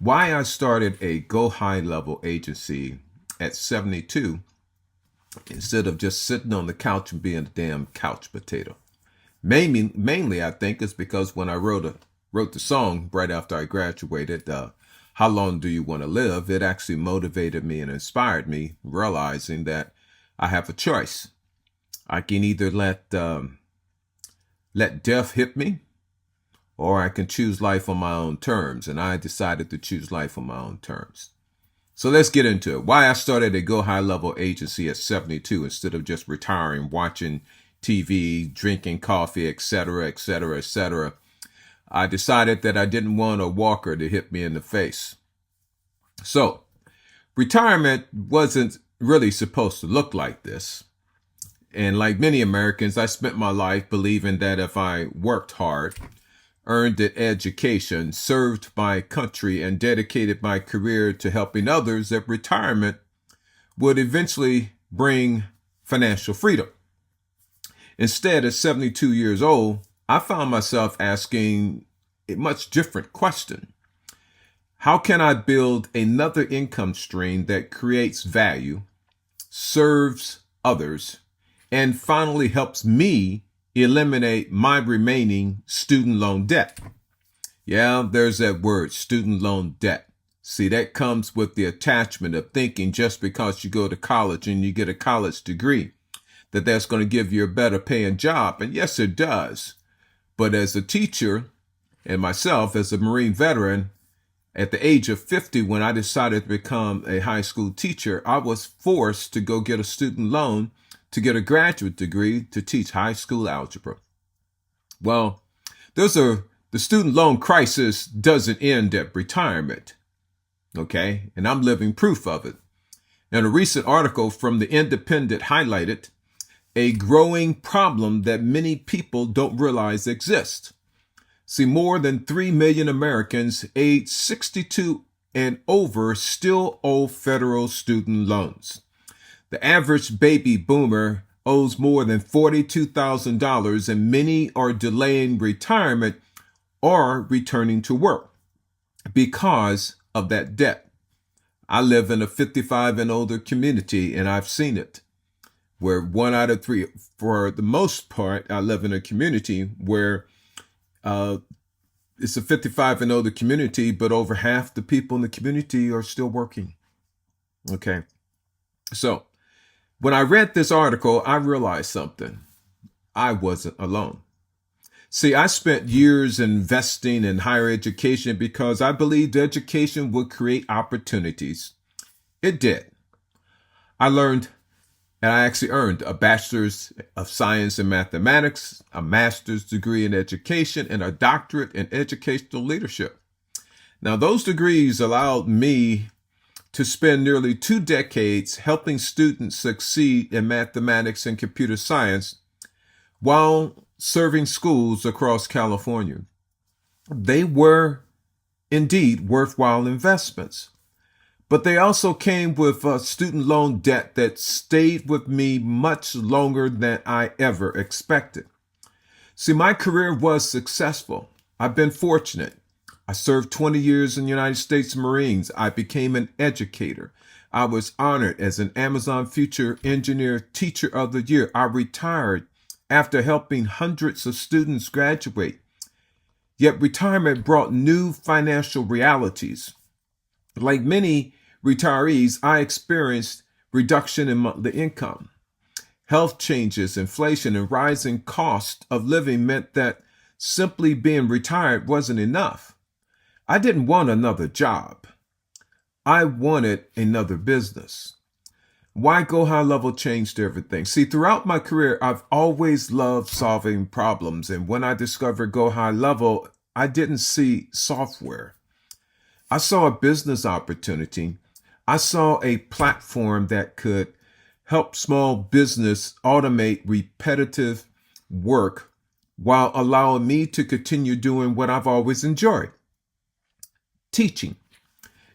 Why I started a Go High Level agency at 72 instead of just sitting on the couch and being a damn couch potato. Mainly, I think, is because when I wrote the song right after I graduated, How Long Do You Want to Live? It actually motivated me and inspired me, realizing that I have a choice. I can either let death hit me, or I can choose life on my own terms. And I decided to choose life on my own terms. So let's get into it. Why I started a Go High Level agency at 72 instead of just retiring, watching TV, drinking coffee, etc., etc., etc. I decided that I didn't want a walker to hit me in the face. So retirement wasn't really supposed to look like this. And like many Americans, I spent my life believing that if I worked hard, earned an education, served my country, and dedicated my career to helping others, that retirement would eventually bring financial freedom. Instead, at 72 years old, I found myself asking a much different question. How can I build another income stream that creates value, serves others, and finally helps me eliminate my remaining student loan debt? Yeah, there's that word, student loan debt. See, that comes with the attachment of thinking just because you go to college and you get a college degree, that that's going to give you a better paying job. And yes, it does. But as a teacher and myself as a Marine veteran, at the age of 50, when I decided to become a high school teacher, I was forced to go get a student loan to get a graduate degree to teach high school algebra. Well, the student loan crisis doesn't end at retirement, okay? And I'm living proof of it. And a recent article from The Independent highlighted a growing problem that many people don't realize exists. See, more than 3 million Americans aged 62 and over still owe federal student loans. The average baby boomer owes more than $42,000, and many are delaying retirement or returning to work because of that debt. I live in a 55 and older community, and I've seen it, where 1 out of 3, for the most part, I live in a community where it's a 55 and older community, but over half the people in the community are still working. Okay. So when I read this article, I realized something. I wasn't alone. See, I spent years investing in higher education because I believed education would create opportunities. It did. I learned, and I actually earned a bachelor's of science in mathematics, a master's degree in education, and a doctorate in educational leadership. Now, those degrees allowed me to spend nearly 2 decades helping students succeed in mathematics and computer science while serving schools across California. They were indeed worthwhile investments, but they also came with a student loan debt that stayed with me much longer than I ever expected. See, my career was successful. I've been fortunate. I served 20 years in the United States Marines. I became an educator. I was honored as an Amazon Future Engineer Teacher of the Year. I retired after helping hundreds of students graduate. Yet retirement brought new financial realities. Like many retirees, I experienced reduction in monthly income. Health changes, inflation, and rising cost of living meant that simply being retired wasn't enough. I didn't want another job. I wanted another business. Why Go High Level changed everything. See, throughout my career, I've always loved solving problems. And when I discovered Go High Level, I didn't see software. I saw a business opportunity. I saw a platform that could help small business automate repetitive work while allowing me to continue doing what I've always enjoyed, teaching.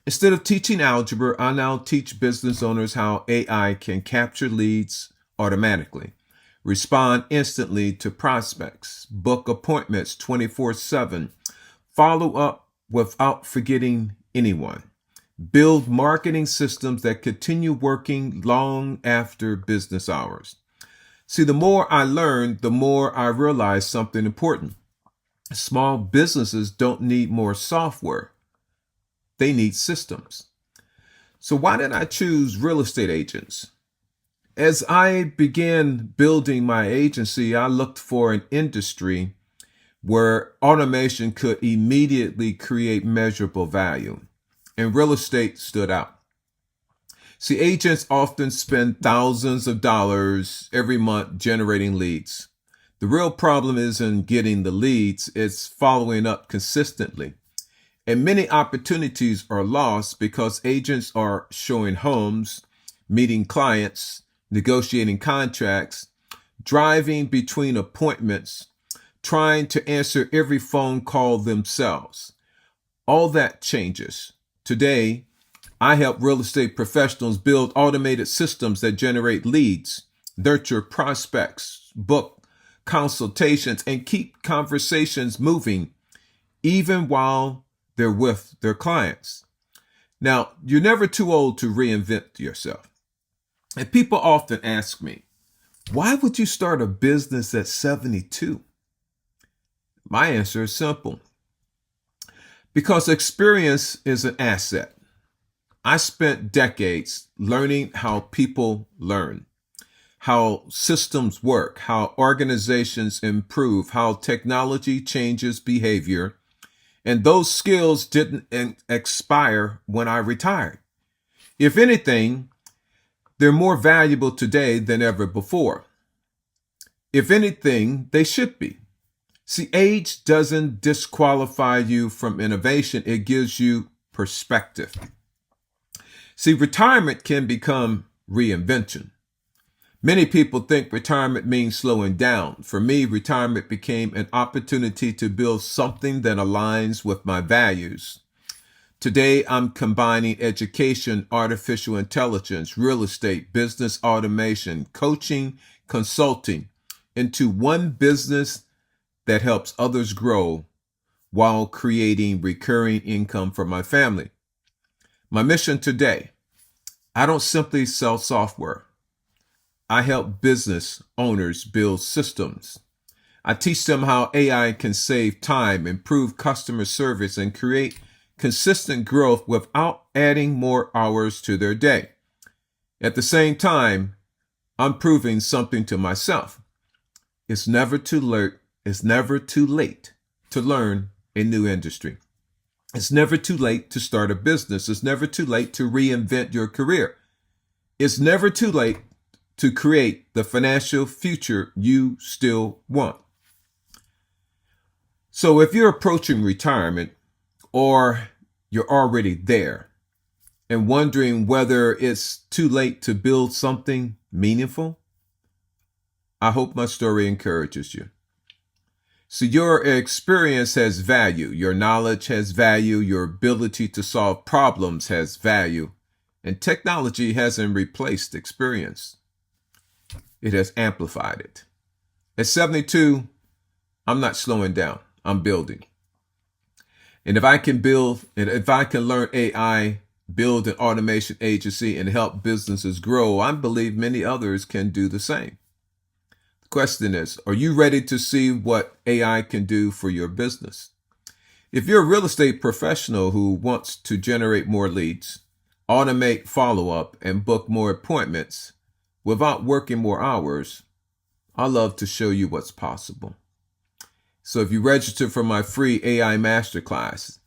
Instead of teaching algebra, I now teach business owners how AI can capture leads automatically, respond instantly to prospects, book appointments 24/7, follow up without forgetting anyone. Build marketing systems that continue working long after business hours. See, the more I learn, the more I realize something important. Small businesses don't need more software. They need systems. So why did I choose real estate agents? As I began building my agency, I looked for an industry where automation could immediately create measurable value. And real estate stood out. See, agents often spend thousands of dollars every month generating leads. The real problem isn't getting the leads, it's following up consistently. And many opportunities are lost because agents are showing homes, meeting clients, negotiating contracts, driving between appointments, trying to answer every phone call themselves. All that changes. Today, I help real estate professionals build automated systems that generate leads, nurture prospects, book consultations, and keep conversations moving even while they're with their clients. Now, you're never too old to reinvent yourself. And people often ask me, why would you start a business at 72? My answer is simple. Because experience is an asset. I spent decades learning how people learn, how systems work, how organizations improve, how technology changes behavior. And those skills didn't expire when I retired. If anything, they're more valuable today than ever before. If anything, they should be. See, age doesn't disqualify you from innovation. It gives you perspective. See, retirement can become reinvention. Many people think retirement means slowing down. For me, retirement became an opportunity to build something that aligns with my values. Today, I'm combining education, artificial intelligence, real estate, business automation, coaching, consulting into one business that helps others grow while creating recurring income for my family. My mission today, I don't simply sell software. I help business owners build systems. I teach them how AI can save time, improve customer service, and create consistent growth without adding more hours to their day. At the same time, I'm proving something to myself. It's never too late to learn a new industry. It's never too late to start a business. It's never too late to reinvent your career. It's never too late to create the financial future you still want. So if you're approaching retirement or you're already there and wondering whether it's too late to build something meaningful, I hope my story encourages you. So your experience has value, your knowledge has value, your ability to solve problems has value, and technology hasn't replaced experience. It has amplified it. At 72, I'm not slowing down, I'm building. And if I can learn AI, build an automation agency, and help businesses grow, I believe many others can do the same. The question is, are you ready to see what AI can do for your business? If you're a real estate professional who wants to generate more leads, automate follow-up, and book more appointments without working more hours, I love to show you what's possible. So if you register for my free AI masterclass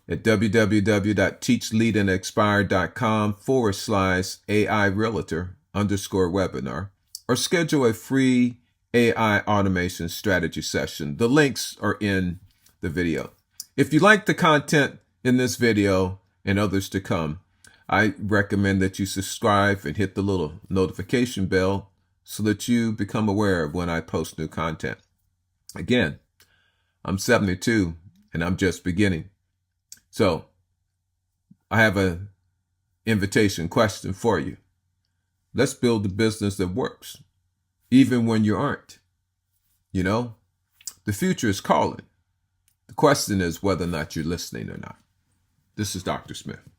at www.teachleadandexpire.com/AI realtor_webinar, or schedule a free AI automation strategy session. The links are in the video. If you like the content in this video and others to come, I recommend that you subscribe and hit the little notification bell so that you become aware of when I post new content. Again, I'm 72 and I'm just beginning. So I have an invitation question for you. Let's build a business that works, even when you aren't. You know, the future is calling. The question is whether or not you're listening or not. This is Dr. Smith.